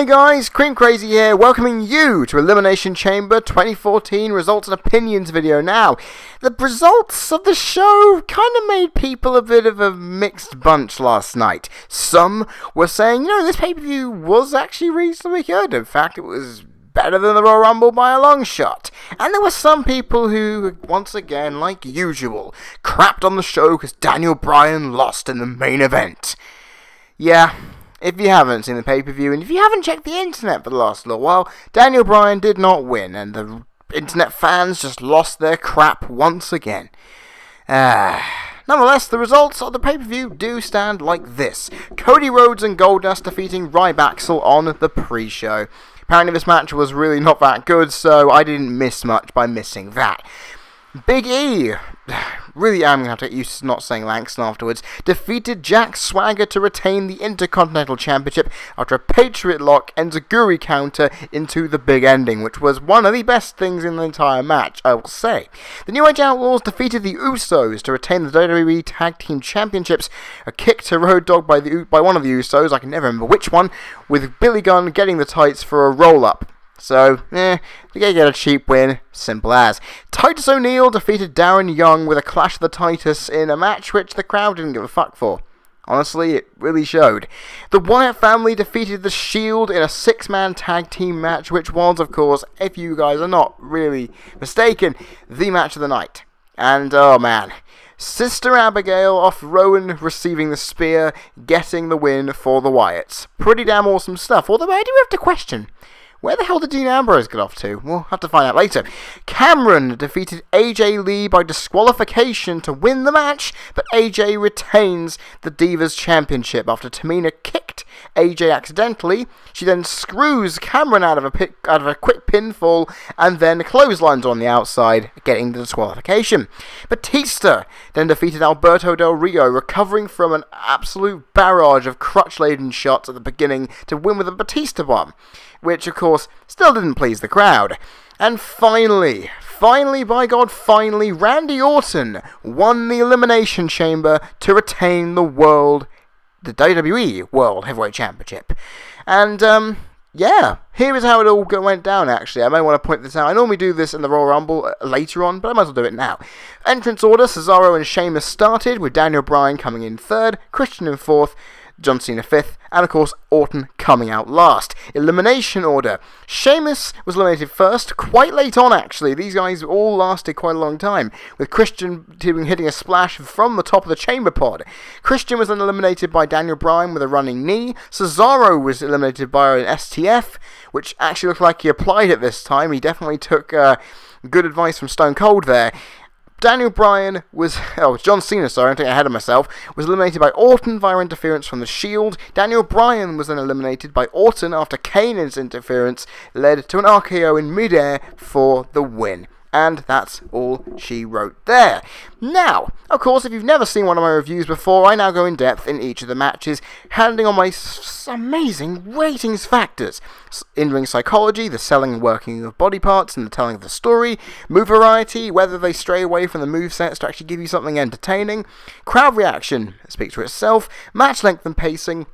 Hey guys, CreamCrazy here, welcoming you to Elimination Chamber 2014 results and opinions video. Now, the results of the show kind of made people a bit of a mixed bunch last night. Some were saying, this pay-per-view was actually reasonably good. In fact, it was better than the Royal Rumble by a long shot. And there were some people who, once again, like usual, crapped on the show because Bryan lost in the main event. Yeah. If you haven't seen the pay-per-view, and if you haven't checked the internet for the last little while, Bryan did not win, and the internet fans just lost their crap once again. Nonetheless, the results of the pay-per-view do stand like this. Cody Rhodes and Goldust defeating Ryback on the pre-show. Apparently this match was really not that good, so I didn't miss much by missing that. Big E, really am going to have to get used to not saying Langston afterwards, defeated Jack Swagger to retain the Intercontinental Championship after a Patriot Lock and Zaguri counter into the big ending, which was one of the best things in the entire match, I will say. The New Age Outlaws defeated the Usos to retain the WWE Tag Team Championships, a kick to Road Dogg by one of the Usos, I can never remember which one, with Billy Gunn getting the tights for a roll-up. So, they get a cheap win, simple as. Titus O'Neil defeated Darren Young with a clash of the Titus in a match which the crowd didn't give a fuck for. Honestly, it really showed. The Wyatt family defeated the Shield in a 6-man tag team match, which was, of course, if you guys are not really mistaken, the match of the night. And, oh man, Sister Abigail off Rowan receiving the spear, getting the win for the Wyatts. Pretty damn awesome stuff, although I do have to question, where the hell did Dean Ambrose get off to? We'll have to find out later. Cameron defeated AJ Lee by disqualification to win the match, but AJ retains the Divas Championship after Tamina kicked AJ accidentally. She then screws Cameron out of a quick pinfall and then clotheslines on the outside, getting the disqualification. Batista then defeated Alberto Del Rio, recovering from an absolute barrage of crutch-laden shots at the beginning to win with a Batista bomb, which, of course, still didn't please the crowd. And finally, by God, finally, Randy Orton won the Elimination Chamber to retain the WWE World Heavyweight Championship. And, yeah, here is how it all went down, actually. I may want to point this out. I normally do this in the Royal Rumble later on, but I might as well do it now. Entrance order, Cesaro and Sheamus started, with Daniel Bryan coming in 3rd, Christian in 4th, John Cena 5th, and of course Orton coming out last. Elimination order. Sheamus was eliminated first, quite late on actually. These guys all lasted quite a long time, with Christian hitting a splash from the top of the chamber pod. Christian was then eliminated by Daniel Bryan with a running knee. Cesaro was eliminated by an STF, which actually looked like he applied it this time. He definitely took good advice from Stone Cold there. Daniel Bryan was, John Cena, sorry, I'm getting ahead of myself, was eliminated by Orton via interference from the Shield. Daniel Bryan was then eliminated by Orton after Kane's interference led to an RKO in midair for the win. And that's all she wrote there. Now, of course, if you've never seen one of my reviews before, I now go in depth in each of the matches, handling on my amazing ratings factors. In-ring psychology, the selling and working of body parts and the telling of the story, move variety, whether they stray away from the movesets to actually give you something entertaining, crowd reaction, speaks for itself, match length and pacing,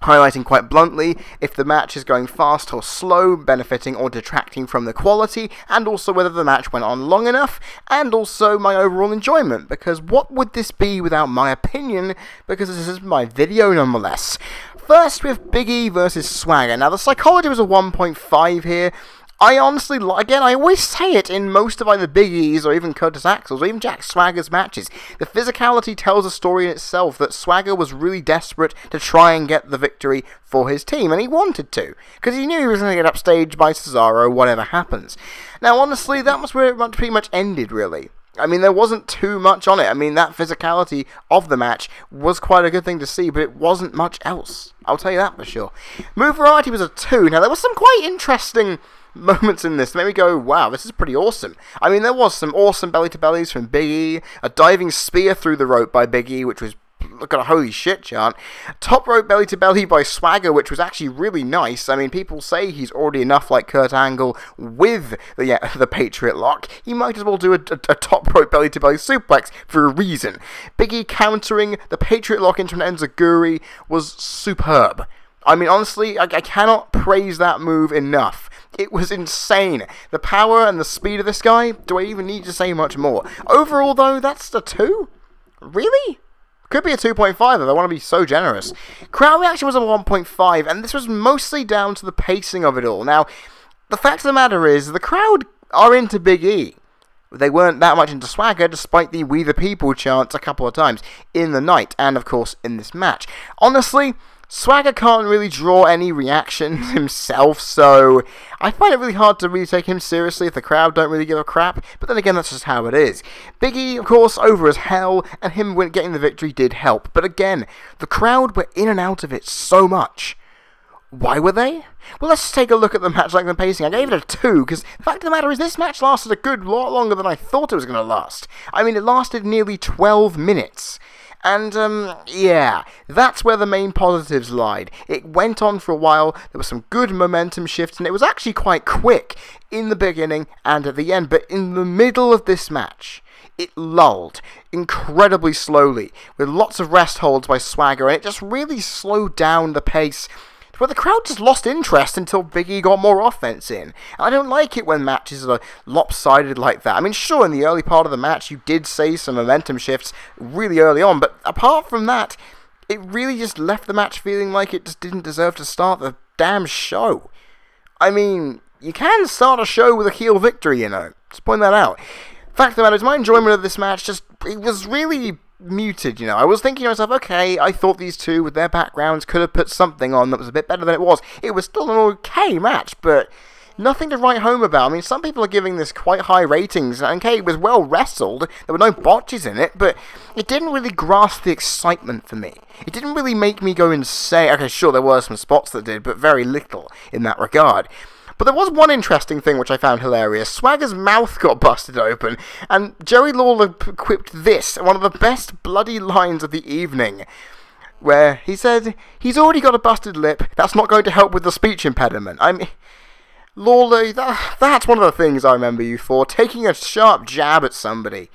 highlighting quite bluntly if the match is going fast or slow, benefiting or detracting from the quality, and also whether the match went on long enough, and also my overall enjoyment, because what would this be without my opinion, because this is my video nonetheless. First with Big E versus Swagger. Now the psychology was a 1.5 here. I honestly, again, I always say it in most of either Big E's or even Curtis Axel's or even Jack Swagger's matches. The physicality tells a story in itself that Swagger was really desperate to try and get the victory for his team, and he wanted to, because he knew he was going to get upstaged by Cesaro, whatever happens. Now, honestly, that was where it pretty much ended, really. I mean, there wasn't too much on it. I mean, that physicality of the match was quite a good thing to see, but it wasn't much else. I'll tell you that for sure. Move variety was a 2. Now, there was some quite interesting moments in this that made me go, wow, this is pretty awesome. I mean, there was some awesome belly-to-bellies from Big E, a diving spear through the rope by Big E, which was got a holy shit chant. Top rope belly-to-belly by Swagger, which was actually really nice. I mean, people say he's already enough like Kurt Angle with the Patriot Lock. He might as well do a top rope belly-to-belly suplex for a reason. Big E countering the Patriot Lock into an enziguri was superb. I mean, honestly, I cannot praise that move enough. It was insane. The power and the speed of this guy, do I even need to say much more? Overall, though, that's a 2? Really? Could be a 2.5 if I want to be so generous. Crowd reaction was a 1.5, and this was mostly down to the pacing of it all. Now, the fact of the matter is, the crowd are into Big E. They weren't that much into Swagger, despite the "We the People" chants a couple of times in the night, and of course in this match. Honestly, Swagger can't really draw any reactions himself, so I find it really hard to really take him seriously if the crowd don't really give a crap, but then again, that's just how it is. Big E, of course, over as hell, and him getting the victory did help, but again, the crowd were in and out of it so much. Why were they? Well, let's take a look at the match like the pacing. I gave it a 2, because the fact of the matter is this match lasted a good lot longer than I thought it was going to last. I mean, it lasted nearly 12 minutes. And, yeah, that's where the main positives lied. It went on for a while, there was some good momentum shifts, and it was actually quite quick in the beginning and at the end, but in the middle of this match, it lulled incredibly slowly, with lots of rest holds by Swagger, and it just really slowed down the pace, where the crowd just lost interest until Big E got more offense in. And I don't like it when matches are lopsided like that. I mean, sure, in the early part of the match, you did see some momentum shifts really early on, but apart from that, it really just left the match feeling like it just didn't deserve to start the damn show. I mean, you can start a show with a heel victory, you know. Just point that out. Fact of the matter is, my enjoyment of this match it was really muted, you know. I was thinking to myself, okay, I thought these two with their backgrounds could have put something on that was a bit better than it was. It was still an okay match, but nothing to write home about. I mean, some people are giving this quite high ratings, and okay, it was well wrestled, there were no botches in it, but it didn't really grasp the excitement for me. It didn't really make me go insane. Okay, sure, there were some spots that did, but very little in that regard. But there was one interesting thing which I found hilarious. Swagger's mouth got busted open, and Jerry Lawler quipped this, one of the best bloody lines of the evening, where he said, "He's already got a busted lip, that's not going to help with the speech impediment." I mean, Lawler, that's one of the things I remember you for, taking a sharp jab at somebody.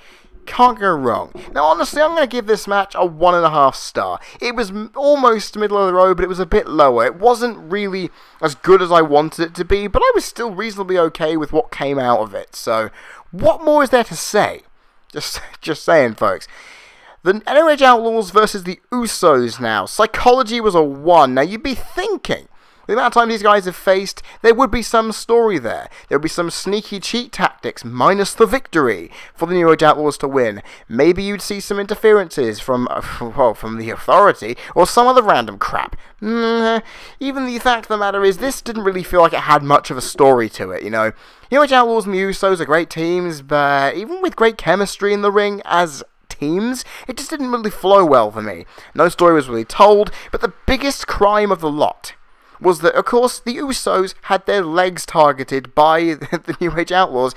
Can't go wrong. Now, honestly, I'm going to give this match a 1.5 star. It was almost middle of the road, but it was a bit lower. It wasn't really as good as I wanted it to be, but I was still reasonably okay with what came out of it. So, what more is there to say? Just saying, folks. The Age Outlaws versus the Usos now. Psychology was a 1. Now, you'd be thinking, the amount of time these guys have faced, there would be some story there. There would be some sneaky cheat tactics, minus the victory, for the New Age Outlaws to win. Maybe you'd see some interferences from the Authority, or some other random crap. Even the fact of the matter is, this didn't really feel like it had much of a story to it, you know. New Age Outlaws and the Usos are great teams, but even with great chemistry in the ring as teams, it just didn't really flow well for me. No story was really told, but the biggest crime of the lot was that, of course, the Usos had their legs targeted by the New Age Outlaws.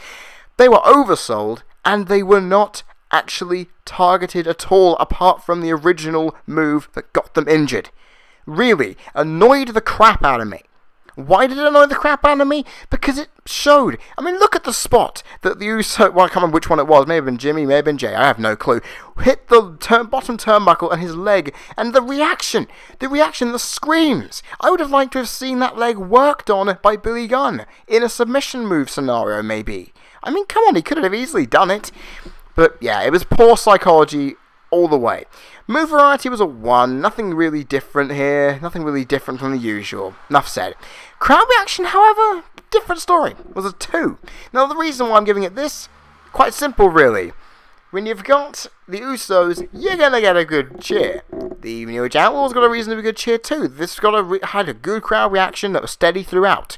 They were oversold, and they were not actually targeted at all, apart from the original move that got them injured. Really annoyed the crap out of me. Why did it annoy the crap out of me? Because it showed. I mean, look at the spot that the Uso, well, I can't remember which one it was, may have been Jimmy, may have been Jay, I have no clue, hit the bottom turnbuckle and his leg, and the reaction, the screams. I would have liked to have seen that leg worked on by Billy Gunn, in a submission move scenario, maybe. I mean, come on, he could have easily done it. But yeah, it was poor psychology all the way. Move variety was a 1, nothing really different here, nothing really different from the usual. Enough said. Crowd reaction, however, different story, was a 2. Now the reason why I'm giving it this, quite simple really. When you've got the Usos, you're going to get a good cheer. The New Age Outlaws got a reasonably good cheer too. This had a good crowd reaction that was steady throughout.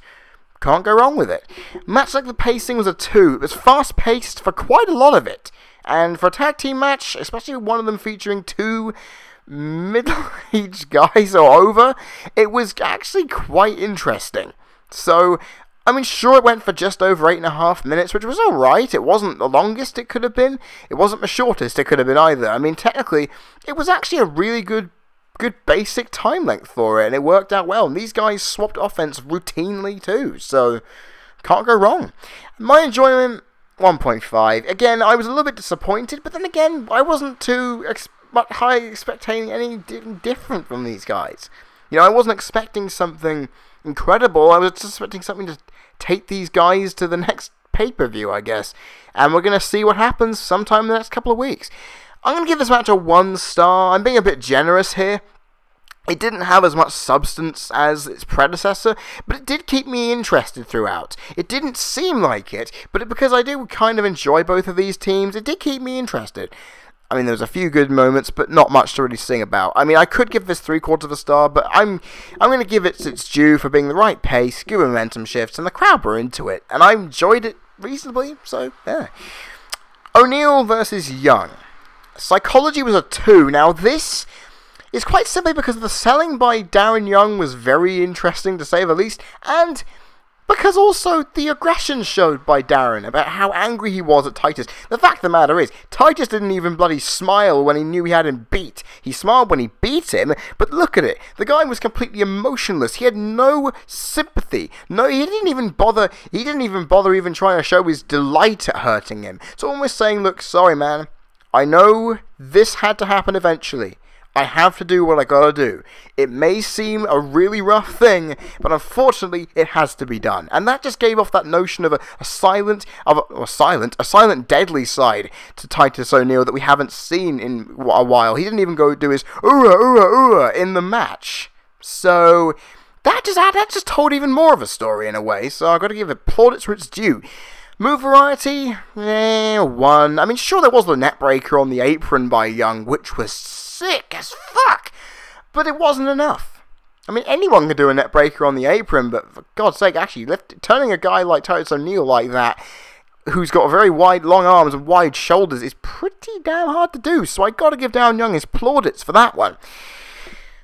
Can't go wrong with it. Match like the pacing was a 2. It was fast paced for quite a lot of it. And for a tag team match, especially one of them featuring 2 middle-aged guys or over, it was actually quite interesting. So, I mean, sure, it went for just over 8.5 minutes, which was alright. It wasn't the longest it could have been. It wasn't the shortest it could have been either. I mean, technically, it was actually a really good basic time length for it, and it worked out well. And these guys swapped offense routinely too, so can't go wrong. My enjoyment, 1.5. Again, I was a little bit disappointed, but then again, I wasn't too high expecting anything different from these guys. You know, I wasn't expecting something incredible. I was just expecting something to take these guys to the next pay-per-view, I guess. And we're going to see what happens sometime in the next couple of weeks. I'm going to give this match a 1 star. I'm being a bit generous here. It didn't have as much substance as its predecessor, but it did keep me interested throughout. It didn't seem like it, but because I do kind of enjoy both of these teams, it did keep me interested. I mean, there was a few good moments, but not much to really sing about. I mean, I could give this 3/4 of a star, but I'm going to give it its due for being the right pace, good momentum shifts, and the crowd were into it, and I enjoyed it reasonably, so yeah. O'Neil versus Young. Psychology was a 2. Now, this is quite simply because the selling by Darren Young was very interesting, to say the least, and because also the aggression showed by Darren about how angry he was at Titus. The fact of the matter is, Titus didn't even bloody smile when he knew he had him beat. He smiled when he beat him, but look at it. The guy was completely emotionless. He had no sympathy. No, he didn't even bother even trying to show his delight at hurting him. It's almost saying, look, sorry man, I know this had to happen eventually. I have to do what I gotta do. It may seem a really rough thing, but unfortunately, it has to be done. And that just gave off that notion of a silent, deadly side to Titus O'Neil that we haven't seen in a while. He didn't even go do his ooh ooh in the match. So that just told even more of a story in a way. So I've got to give it plaudits where it's due. Move variety, 1. I mean, sure, there was the net breaker on the apron by Young, which was sick as fuck, but it wasn't enough. I mean, anyone can do a net breaker on the apron, but for God's sake, actually, turning a guy like Titus O'Neil like that, who's got very wide, long arms and wide shoulders, is pretty damn hard to do, so I gotta give Darren Young his plaudits for that one.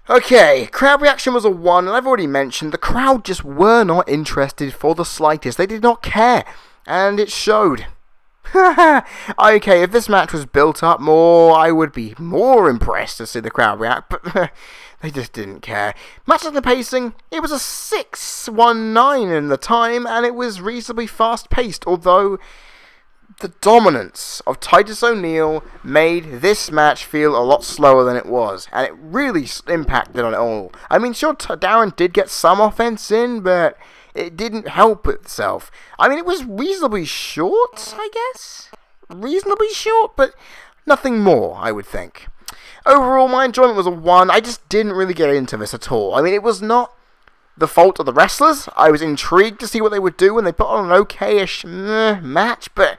Okay, crowd reaction was a 1, and I've already mentioned, the crowd just were not interested for the slightest. They did not care. And it showed. Okay, if this match was built up more, I would be more impressed to see the crowd react, but they just didn't care. Match of the pacing, it was a 6:19 in the time, and it was reasonably fast-paced, although the dominance of Titus O'Neil made this match feel a lot slower than it was, and it really impacted on it all. I mean, sure, Darren did get some offense in, but it didn't help itself. I mean, it was reasonably short, I guess? Reasonably short, but nothing more, I would think. Overall, my enjoyment was a 1. I just didn't really get into this at all. I mean, it was not the fault of the wrestlers. I was intrigued to see what they would do when they put on an okay-ish match, but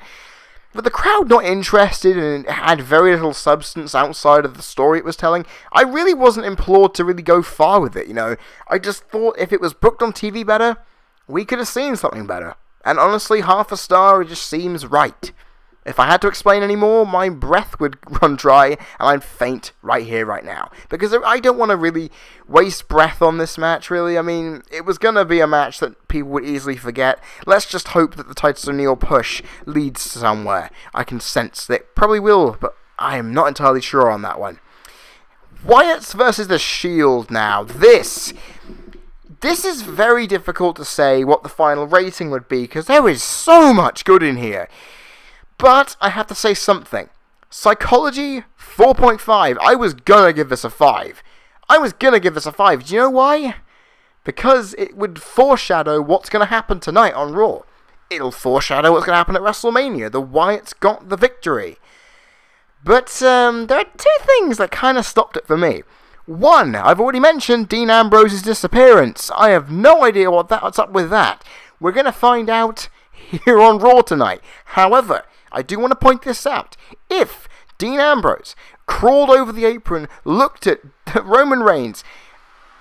with the crowd not interested and it had very little substance outside of the story it was telling, I really wasn't implored to really go far with it, you know. I just thought if it was booked on TV better, we could have seen something better. And honestly, 1/2 star, it just seems right. If I had to explain any more, my breath would run dry and I'd faint right here, right now. Because I don't want to really waste breath on this match, really. I mean, it was going to be a match that people would easily forget. Let's just hope that the Titus O'Neil push leads somewhere. I can sense that it probably will, but I am not entirely sure on that one. Wyatts versus The Shield now. This is very difficult to say what the final rating would be, because there is so much good in here. But I have to say something. Psychology, 4.5. I was gonna give this a 5. Do you know why? Because it would foreshadow what's gonna happen tonight on Raw. It'll foreshadow what's gonna happen at WrestleMania. The Wyatts got the victory. But there are 2 things that kind of stopped it for me. 1, I've already mentioned Dean Ambrose's disappearance. I have no idea what's up with that. We're going to find out here on Raw tonight. However, I do want to point this out. If Dean Ambrose crawled over the apron, looked at Roman Reigns,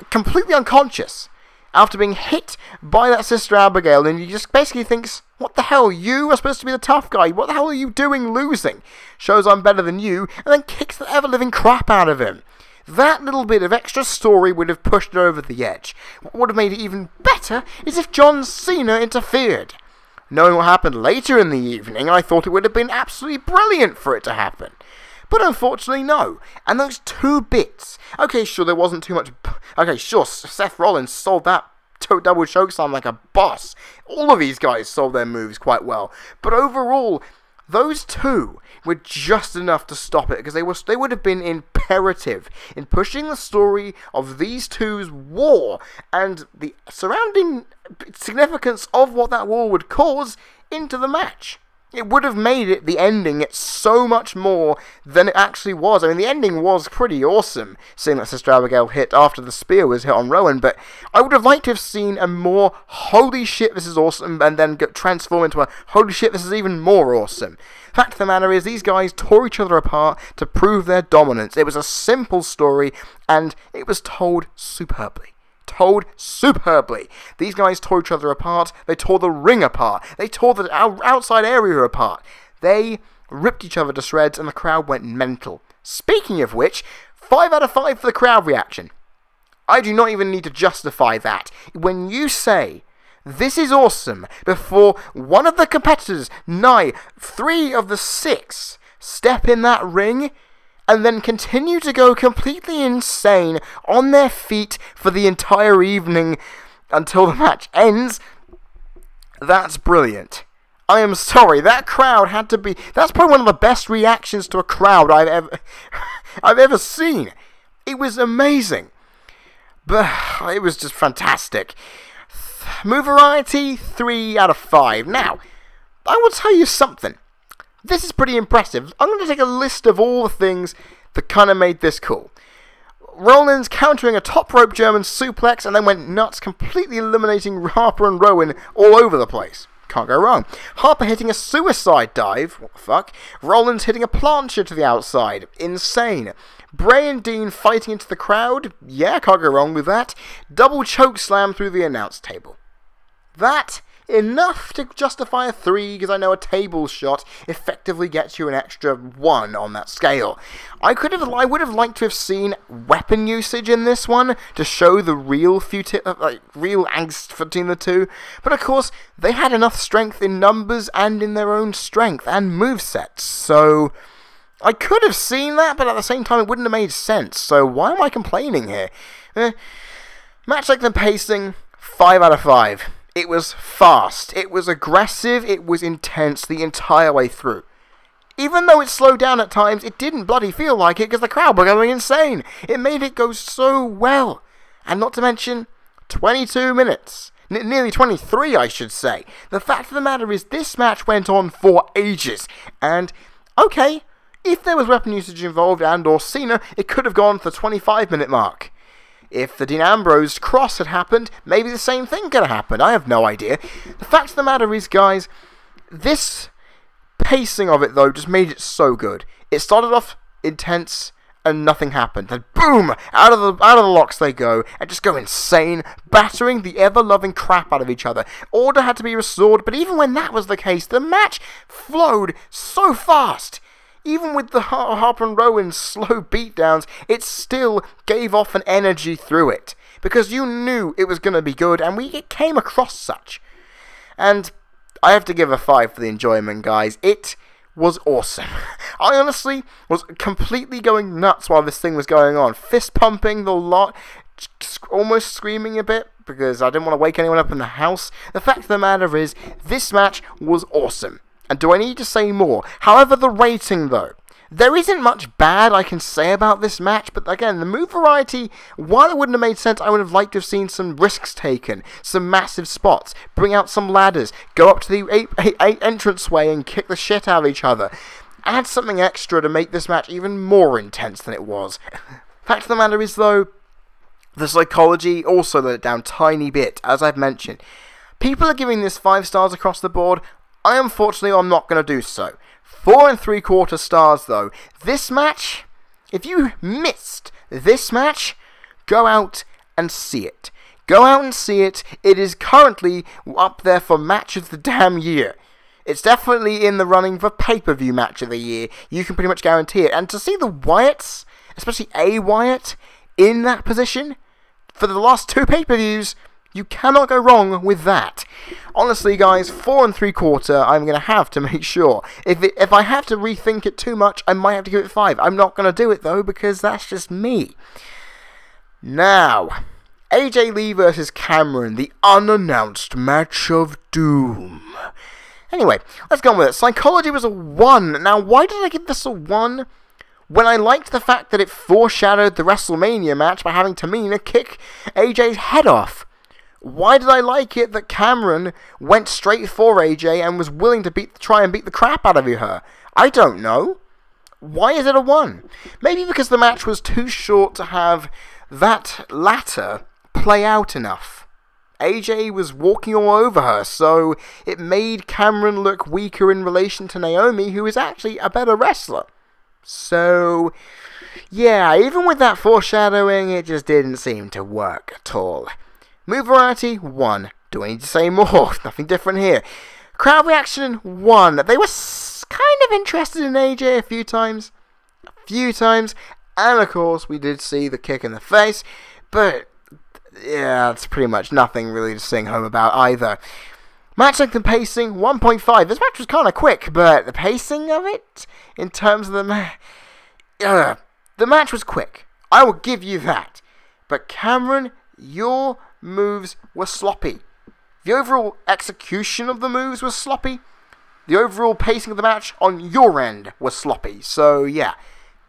completely unconscious, after being hit by that Sister Abigail, and he just basically thinks, what the hell, you are supposed to be the tough guy, what the hell are you doing losing? Shows I'm better than you, and then kicks the ever-living crap out of him. That little bit of extra story would have pushed it over the edge. What would have made it even better is if John Cena interfered. Knowing what happened later in the evening, I thought it would have been absolutely brilliant for it to happen. But unfortunately, no. And those 2 bits. Okay, sure, there wasn't too much. Okay, sure, Seth Rollins sold that double chokeslam like a boss. All of these guys sold their moves quite well. But overall, Those two were just enough to stop it, because they would have been imperative in pushing the story of these two's war and the surrounding significance of what that war would cause into the match. It would have made it, the ending, so much more than it actually was. I mean, the ending was pretty awesome, seeing that Sister Abigail hit after the spear was hit on Rowan, but I would have liked to have seen a more holy shit, this is awesome, and then transform into a holy shit, this is even more awesome. Fact of the matter is, these guys tore each other apart to prove their dominance. It was a simple story, and it was told superbly. These guys tore each other apart, they tore the ring apart, they tore the outside area apart. They ripped each other to shreds, and the crowd went mental. Speaking of which, 5 out of 5 for the crowd reaction. I do not even need to justify that. When you say, "This is awesome," before one of the competitors, nigh 3 of the 6, step in that ring, and then continue to go completely insane on their feet for the entire evening until the match ends, that's brilliant. I am sorry, that crowd had to be... That's probably one of the best reactions to a crowd I've ever seen. It was amazing. But it was just fantastic. Move variety, 3 out of 5. Now, I will tell you something. This is pretty impressive. I'm going to take a list of all the things that kind of made this cool. Rollins countering a top rope German suplex and then went nuts, completely eliminating Harper and Rowan all over the place. Can't go wrong. Harper hitting a suicide dive. What the fuck? Rollins hitting a plancha to the outside. Insane. Bray and Dean fighting into the crowd. Yeah, can't go wrong with that. Double choke slam through the announce table. That... enough to justify a 3, because I know a table shot effectively gets you an extra 1 on that scale. I would have liked to have seen weapon usage in this one to show the real real angst between the two, but of course they had enough strength in numbers and in their own strength and movesets, so I could have seen that, but at the same time it wouldn't have made sense, so why am I complaining here? Match length and pacing, 5 out of 5. It was fast, it was aggressive, it was intense the entire way through. Even though it slowed down at times, it didn't bloody feel like it because the crowd were going insane. It made it go so well. And not to mention, 22 minutes. Nearly 23, I should say. The fact of the matter is, this match went on for ages. And, okay, if there was weapon usage involved and or Cena, it could have gone for the 25-minute mark. If the Dean Ambrose cross had happened, maybe the same thing could have happened. I have no idea. The fact of the matter is, guys, this pacing of it, though, just made it so good. It started off intense, and nothing happened. Then, boom! Out of the locks they go, and just go insane, battering the ever-loving crap out of each other. Order had to be restored, but even when that was the case, the match flowed so fast. Even with the Harper and Rowan slow beatdowns, it still gave off an energy through it. Because you knew it was going to be good, and it came across such. And I have to give a 5 for the enjoyment, guys. It was awesome. I honestly was completely going nuts while this thing was going on. Fist pumping the lot, almost screaming a bit, because I didn't want to wake anyone up in the house. The fact of the matter is, this match was awesome. And do I need to say more? However, the rating, though. There isn't much bad I can say about this match, but again, the move variety, while it wouldn't have made sense, I would have liked to have seen some risks taken, some massive spots, bring out some ladders, go up to the entranceway and kick the shit out of each other. Add something extra to make this match even more intense than it was. Fact of the matter is, though, the psychology also let it down a tiny bit, as I've mentioned. People are giving this 5 stars across the board. I unfortunately am not going to do so. 4 3/4 stars though. This match, if you missed this match, go out and see it. Go out and see it. It is currently up there for match of the damn year. It's definitely in the running for pay-per-view match of the year. You can pretty much guarantee it. And to see the Wyatts, especially a Wyatt, in that position for the last 2 pay-per-views, you cannot go wrong with that. Honestly, guys, 4 3/4, I'm going to have to make sure. If I have to rethink it too much, I might have to give it 5. I'm not going to do it, though, because that's just me. Now, AJ Lee versus Cameron, the unannounced match of doom. Anyway, let's go on with it. Psychology was a 1. Now, why did I give this a 1? When I liked the fact that it foreshadowed the WrestleMania match by having Tamina kick AJ's head off. Why did I like it that Cameron went straight for AJ and was willing to try and beat the crap out of her? I don't know. Why is it a 1? Maybe because the match was too short to have that latter play out enough. AJ was walking all over her, so it made Cameron look weaker in relation to Naomi, who is actually a better wrestler. So, yeah, even with that foreshadowing, it just didn't seem to work at all. Move variety, 1. Do I need to say more? Nothing different here. Crowd reaction, 1. They were kind of interested in AJ a few times. And of course, we did see the kick in the face. But, yeah, it's pretty much nothing really to sing home about either. Match length and pacing, 1.5. This match was kind of quick, but the pacing of it, in terms of the match was quick. I will give you that. But Cameron, your moves were sloppy. The overall execution of the moves was sloppy. The overall pacing of the match on your end was sloppy. So, yeah,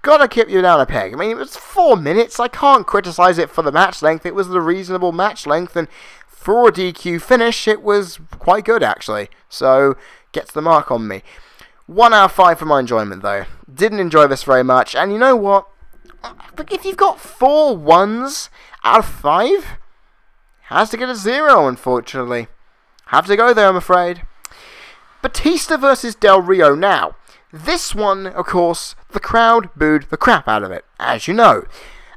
gotta keep you down a peg. I mean, it was 4 minutes. I can't criticize it for the match length. It was the reasonable match length, and for a DQ finish, it was quite good, actually. So, gets the mark on me. 1 out of 5 for my enjoyment, though. Didn't enjoy this very much. And you know what? If you've got 4 1s out of 5, has to get a 0, unfortunately. Have to go there, I'm afraid. Batista versus Del Rio. Now, this one, of course, the crowd booed the crap out of it, as you know.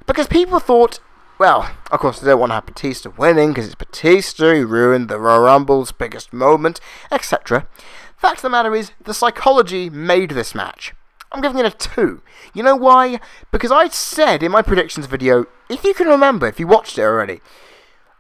Because people thought, well, of course, they don't want to have Batista winning because it's Batista, he ruined the Royal Rumble's biggest moment, etc. Fact of the matter is, the psychology made this match. I'm giving it a 2. You know why? Because I said in my predictions video, if you can remember, if you watched it already,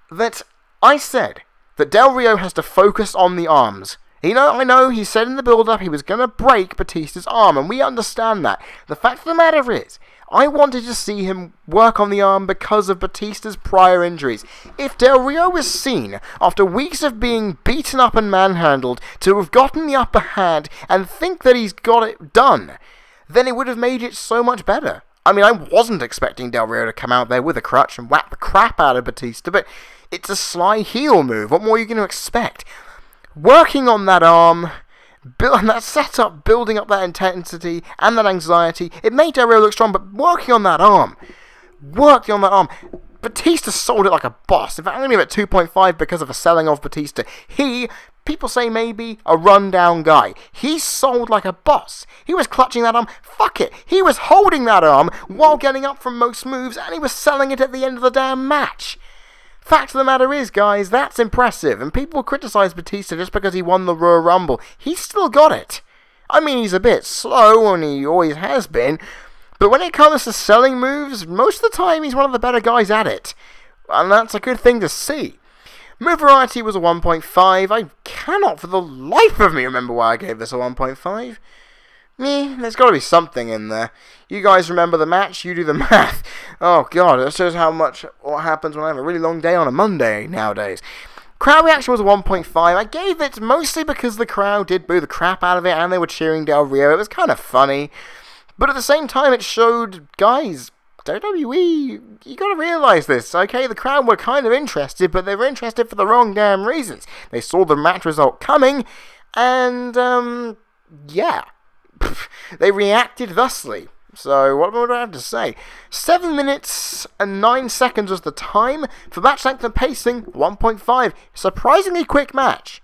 that I said that Del Rio has to focus on the arms. I know he said in the build-up he was going to break Batista's arm, and we understand that. The fact of the matter is, I wanted to see him work on the arm because of Batista's prior injuries. If Del Rio was seen, after weeks of being beaten up and manhandled, to have gotten the upper hand and think that he's got it done, then it would have made it so much better. I mean, I wasn't expecting Del Rio to come out there with a crutch and whack the crap out of Batista, but it's a sly heel move. What more are you going to expect? Working on that arm, that setup, building up that intensity and that anxiety, it made Del Rio look strong, but working on that arm, Batista sold it like a boss. In fact, I'm going to give it 2.5 because of a selling of Batista. People say maybe a rundown guy. He sold like a boss. He was clutching that arm. Fuck it. He was holding that arm while getting up from most moves, and he was selling it at the end of the damn match. Fact of the matter is, guys, that's impressive, and people criticize Batista just because he won the Royal Rumble. He's still got it. I mean, he's a bit slow, and he always has been, but when it comes to selling moves, most of the time he's one of the better guys at it, and that's a good thing to see. Move variety was a 1.5. I cannot for the life of me remember why I gave this a 1.5. There's got to be something in there. You guys remember the match, you do the math. Oh god, that shows what happens when I have a really long day on a Monday nowadays. Crowd reaction was a 1.5. I gave it mostly because the crowd did boo the crap out of it and they were cheering Del Rio. It was kind of funny. But at the same time, it showed, guys, WWE, you got to realise this, okay? The crowd were kind of interested, but they were interested for the wrong damn reasons. They saw the match result coming, and, yeah. They reacted thusly. So, what would I have to say? 7 minutes and 9 seconds was the time. For match length and pacing, 1.5. Surprisingly quick match.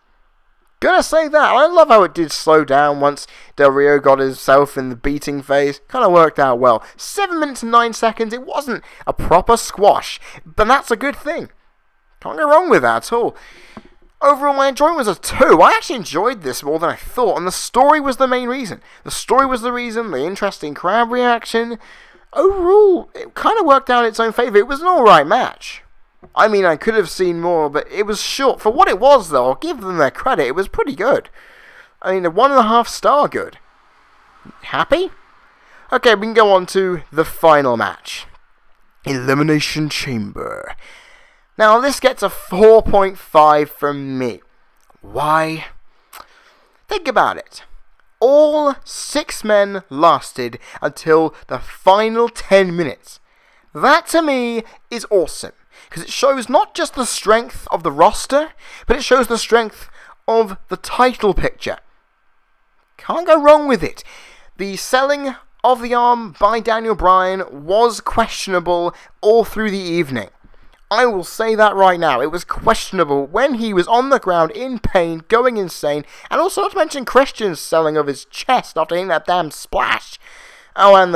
Gonna say that. I love how it did slow down once Del Rio got himself in the beating phase. Kind of worked out well. 7 minutes and 9 seconds. It wasn't a proper squash, but that's a good thing. Can't go wrong with that at all. Overall, my enjoyment was a 2. I actually enjoyed this more than I thought, and the story was the main reason. The story was the reason, the interesting crowd reaction. Overall, it kind of worked out in its own favour. It was an alright match. I mean, I could have seen more, but it was short. For what it was, though, I'll give them their credit. It was pretty good. I mean, a 1.5 star good. Happy? Okay, we can go on to the final match. Elimination Chamber. Now, this gets a 4.5 from me. Why? Think about it. All 6 men lasted until the final 10 minutes. That to me is awesome, because it shows not just the strength of the roster, but it shows the strength of the title picture. Can't go wrong with it. The selling of the arm by Daniel Bryan was questionable all through the evening. I will say that right now. It was questionable when he was on the ground in pain, going insane, and also not to mention Christian's selling of his chest after hitting that damn splash. Oh, and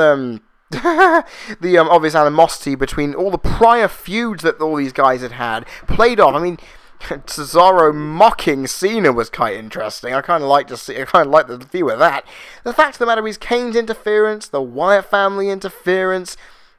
the obvious animosity between all the prior feuds that all these guys had played off. I mean, Cesaro mocking Cena was quite interesting. I kind of like the view of that. The fact of the matter is, Kane's interference, the Wyatt family interference,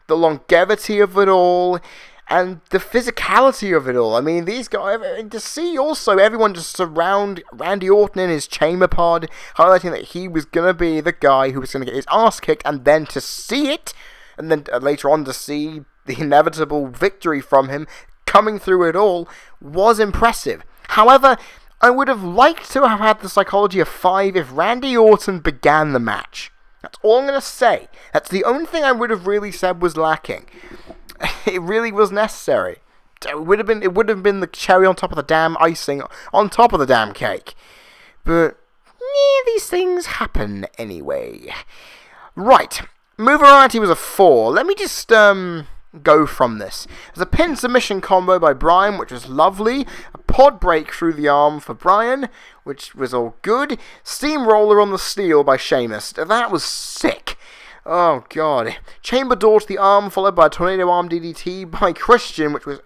the longevity of it all, and the physicality of it all. I mean, these guys, to see also everyone just surround Randy Orton in his chamber pod, highlighting that he was going to be the guy who was going to get his ass kicked, and then to see it, and then later on to see the inevitable victory from him coming through it all, was impressive. However, I would have liked to have had the psychology of 5 if Randy Orton began the match. That's all I'm going to say. That's the only thing I would have really said was lacking. It really was necessary. It would have been the cherry on top of the damn icing on top of the damn cake. But these things happen anyway. Right. Move variety was a 4. Let me just go from this. There's a pin submission combo by Bryan, which was lovely. A pod break through the arm for Bryan, which was all good. Steamroller on the steel by Sheamus. That was sick. Oh, God. Chamber door to the arm, followed by a tornado arm DDT by Christian, which was...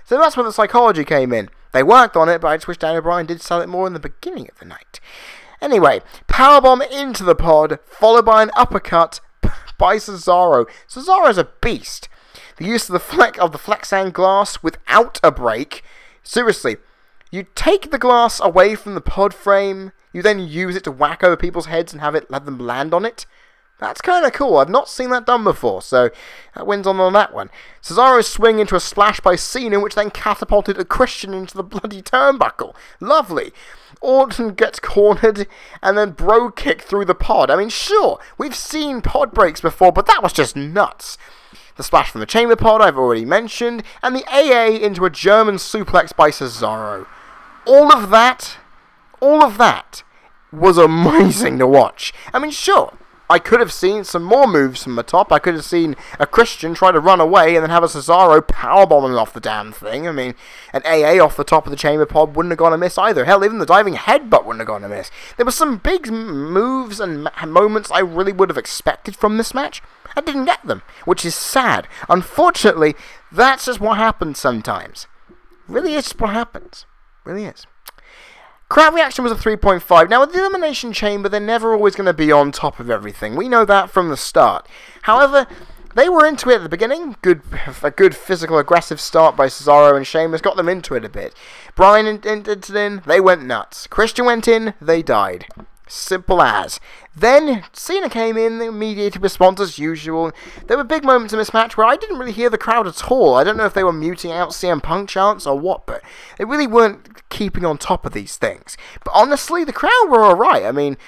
So that's where the psychology came in. They worked on it, but I just wish Daniel Bryan did sell it more in the beginning of the night. Anyway, powerbomb into the pod, followed by an uppercut by Cesaro. Cesaro's a beast. The use of the Flexan glass without a break. Seriously, you take the glass away from the pod frame, you then use it to whack over people's heads and let them land on it. That's kind of cool. I've not seen that done before, so that wins on that one. Cesaro's swing into a splash by Cena, which then catapulted a Christian into the bloody turnbuckle. Lovely. Orton gets cornered, and then bro kick through the pod. I mean, sure, we've seen pod breaks before, but that was just nuts. The splash from the chamber pod, I've already mentioned, and the AA into a German suplex by Cesaro. All of that was amazing to watch. I mean, sure, I could have seen some more moves from the top. I could have seen a Christian try to run away and then have a Cesaro powerbomb him off the damn thing. I mean, an AA off the top of the chamber pod wouldn't have gone amiss either. Hell, even the diving headbutt wouldn't have gone amiss. There were some big moves and moments I really would have expected from this match. I didn't get them, which is sad. Unfortunately, that's just what happens sometimes. Really is what happens. Really is. Crowd reaction was a 3.5. Now, with the Elimination Chamber, they're never always going to be on top of everything. We know that from the start. However, they were into it at the beginning. A good physical, aggressive start by Cesaro and Sheamus got them into it a bit. Bryan entered in, they went nuts. Christian went in, they died. Simple as. Then, Cena came in, the mediated response as usual. There were big moments in this match where I didn't really hear the crowd at all. I don't know if they were muting out CM Punk chants or what, but they really weren't keeping on top of these things. But honestly, the crowd were alright. I mean,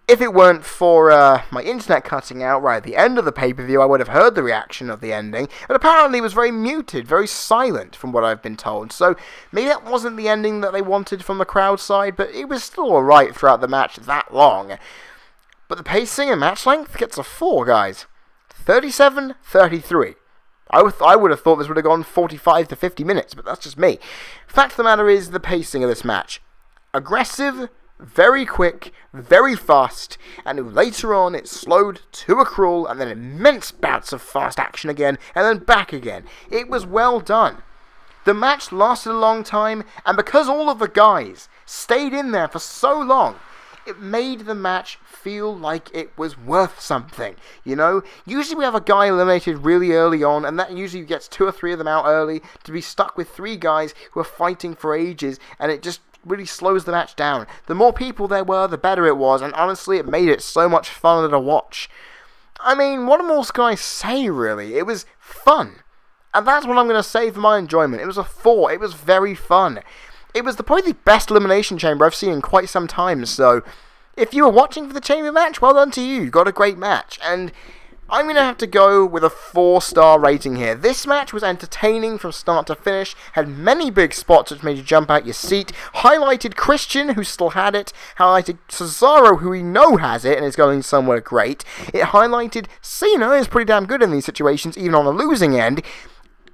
if it weren't for my internet cutting out right at the end of the pay-per-view, I would have heard the reaction of the ending. But apparently it was very muted, very silent from what I've been told. So maybe that wasn't the ending that they wanted from the crowd side, but it was still alright throughout the match that long. But the pacing and match length gets a 4, guys. 37-33. I would have thought this would have gone 45 to 50 minutes, but that's just me. Fact of the matter is the pacing of this match. Aggressive, very quick, very fast, and later on it slowed to a crawl, and then immense bouts of fast action again, and then back again. It was well done. The match lasted a long time, and because all of the guys stayed in there for so long, it made the match feel like it was worth something, you know? Usually we have a guy eliminated really early on, and that usually gets 2 or 3 of them out early, to be stuck with 3 guys who are fighting for ages, and it just really slows the match down. The more people there were, the better it was, and honestly, it made it so much funner to watch. I mean, what more can I say, really? It was fun. And that's what I'm going to say for my enjoyment. It was a 4. It was very fun. it was probably the best Elimination Chamber I've seen in quite some time, so if you were watching for the Chamber match, well done to you. You got a great match, and I'm going to have to go with a 4-star rating here. This match was entertaining from start to finish, had many big spots which made you jump out your seat, highlighted Christian, who still had it, highlighted Cesaro, who we know has it and is going somewhere great. It highlighted Cena, who's pretty damn good in these situations, even on a losing end,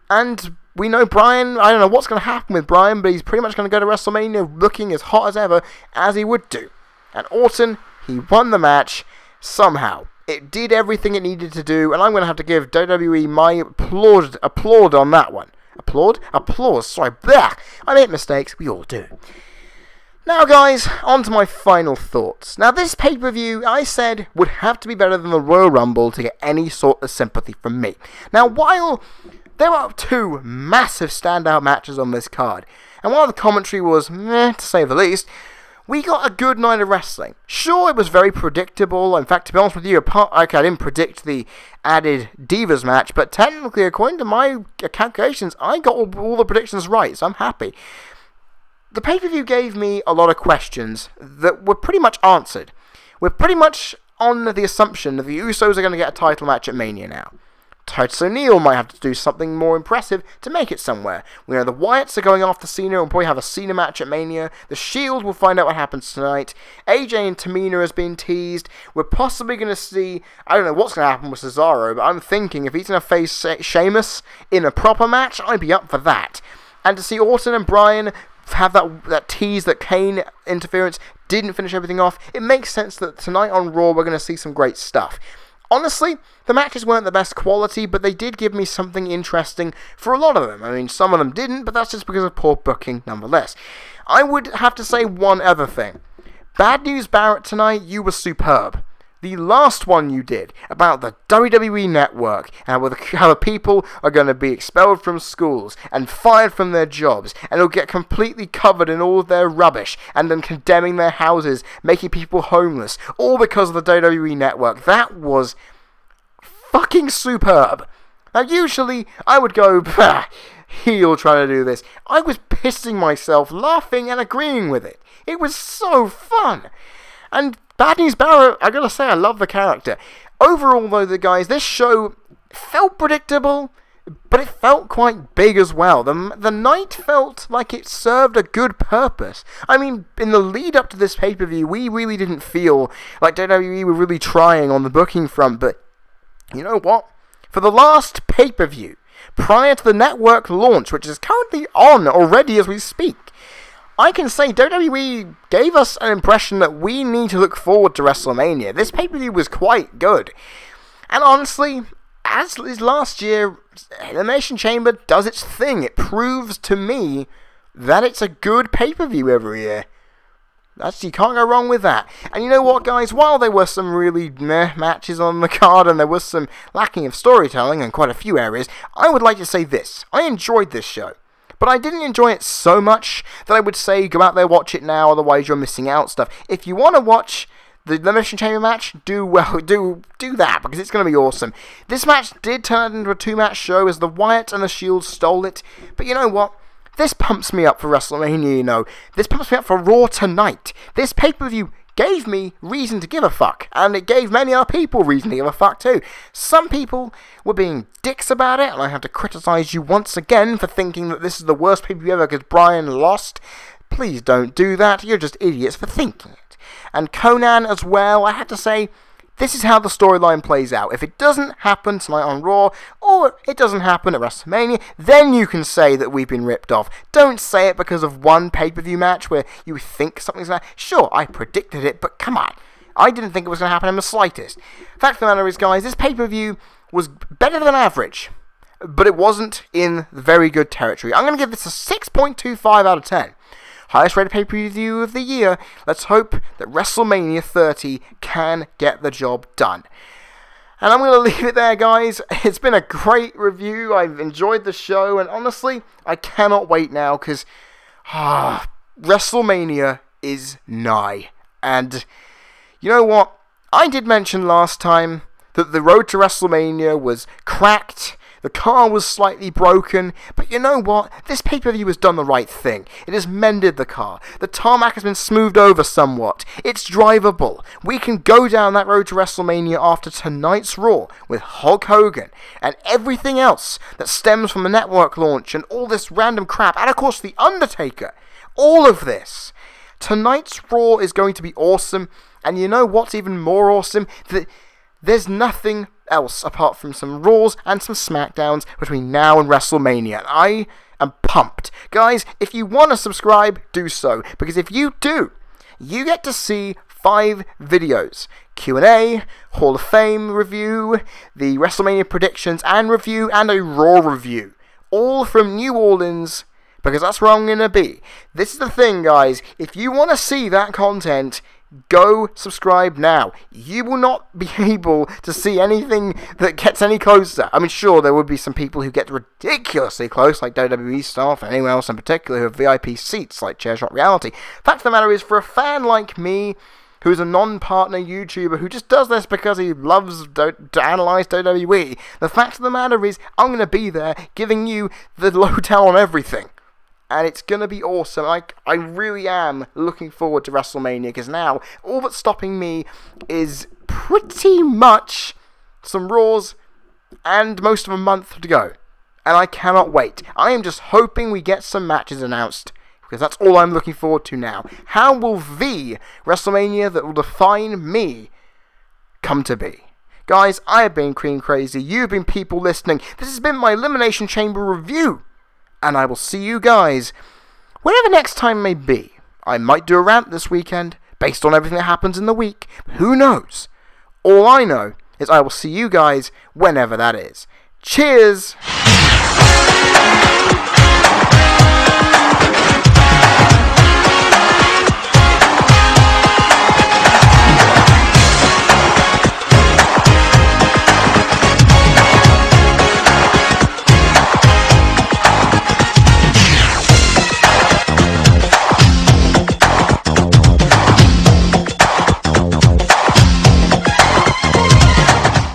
and we know Bryan, I don't know what's going to happen with Bryan, but he's pretty much going to go to WrestleMania looking as hot as ever, as he would do. And Orton, he won the match somehow. It did everything it needed to do, and I'm going to have to give WWE my applaud on that one. Applause, sorry, blah. I make mistakes, we all do. Now guys, on to my final thoughts. Now this pay-per-view, I said, would have to be better than the Royal Rumble to get any sort of sympathy from me. Now while there are 2 massive standout matches on this card, and while the commentary was meh, to say the least, we got a good night of wrestling. Sure, it was very predictable. In fact, to be honest with you, I didn't predict the added Divas match, but technically, according to my calculations, I got all the predictions right, so I'm happy. The pay-per-view gave me a lot of questions that were pretty much answered. We're pretty much on the assumption that the Usos are going to get a title match at Mania now. Titus O'Neil might have to do something more impressive to make it somewhere. We know the Wyatts are going after Cena and probably have a Cena match at Mania. The Shield will find out what happens tonight. AJ and Tamina has been teased. We're possibly going to see, I don't know what's going to happen with Cesaro, but I'm thinking if he's going to face Sheamus in a proper match, I'd be up for that. And to see Orton and Bryan have that tease that Kane interference didn't finish everything off, it makes sense that tonight on Raw we're going to see some great stuff. Honestly, the matches weren't the best quality, but they did give me something interesting for a lot of them. I mean, some of them didn't, but that's just because of poor booking nonetheless. I would have to say one other thing. Bad News Barrett tonight, you were superb. The last one you did about the WWE Network and how the people are going to be expelled from schools and fired from their jobs and will get completely covered in all of their rubbish and then condemning their houses, making people homeless, all because of the WWE Network. That was fucking superb. Now usually I would go, bah, heel trying to do this. I was pissing myself, laughing and agreeing with it. It was so fun. And Bad News Barrett, I gotta say, I love the character. Overall, though, this show felt predictable, but it felt quite big as well. The night felt like it served a good purpose. I mean, in the lead up to this pay-per-view, we really didn't feel like WWE were really trying on the booking front, but you know what? For the last pay-per-view, prior to the network launch, which is currently on already as we speak, I can say WWE gave us an impression that we need to look forward to WrestleMania. This pay-per-view was quite good. And honestly, as is last year, Elimination Chamber does its thing. It proves to me that it's a good pay-per-view every year. You can't go wrong with that. And you know what, guys? While there were some really meh matches on the card and there was some lacking of storytelling in quite a few areas, I would like to say this. I enjoyed this show. But I didn't enjoy it so much that I would say go out there, watch it now, otherwise you're missing out stuff. If you want to watch the Elimination Chamber match, do that, because it's going to be awesome. This match did turn into a 2-match show as the Wyatt and the Shield stole it, but you know what? This pumps me up for WrestleMania, you know. This pumps me up for Raw tonight. This pay-per-view gave me reason to give a fuck, and it gave many other people reason to give a fuck too. Some people were being dicks about it, and I have to criticize you once again for thinking that this is the worst pay-per-view ever because Bryan lost. Please don't do that, you're just idiots for thinking it. And Conan as well, I had to say, this is how the storyline plays out. If it doesn't happen tonight on Raw, or it doesn't happen at WrestleMania, then you can say that we've been ripped off. Don't say it because of one pay-per-view match where you think something's going to happen. Sure, I predicted it, but come on. I didn't think it was going to happen in the slightest. Fact of the matter is, guys, this pay-per-view was better than average, but it wasn't in very good territory. I'm going to give this a 6.25 out of 10. Highest rated pay-per-view of the year. Let's hope that WrestleMania 30 can get the job done. And I'm going to leave it there, guys. It's been a great review. I've enjoyed the show. And honestly, I cannot wait now because WrestleMania is nigh. And you know what? I did mention last time that the road to WrestleMania was cracked. The car was slightly broken, but you know what? This pay-per-view has done the right thing. It has mended the car. The tarmac has been smoothed over somewhat. It's drivable. We can go down that road to WrestleMania after tonight's Raw with Hulk Hogan and everything else that stems from the network launch and all this random crap, and of course The Undertaker. All of this. Tonight's Raw is going to be awesome, and you know what's even more awesome? That there's nothing else apart from some Raws and some SmackDowns between now and WrestleMania. I am pumped. Guys, if you want to subscribe, do so, because if you do, you get to see 5 videos. Q&A, Hall of Fame review, the WrestleMania predictions and review, and a Raw review. All from New Orleans, because that's where I'm going to be. This is the thing, guys. If you want to see that content, go subscribe now. You will not be able to see anything that gets any closer. I mean, sure, there would be some people who get ridiculously close, like WWE staff and anyone else in particular who have VIP seats, like Chairshot Reality. Fact of the matter is, for a fan like me, who's a non-partner YouTuber who just does this because he loves to analyze WWE, the fact of the matter is, I'm going to be there giving you the lowdown on everything. And it's going to be awesome. I really am looking forward to WrestleMania, because now all that's stopping me is pretty much some Raws and most of a month to go. And I cannot wait. I am just hoping we get some matches announced, because that's all I'm looking forward to now. How will the WrestleMania that will define me come to be? Guys, I have been Cream Crazy. You've been people listening. This has been my Elimination Chamber review. And I will see you guys whenever next time may be. I might do a rant this weekend, based on everything that happens in the week. Who knows? All I know is I will see you guys whenever that is. Cheers!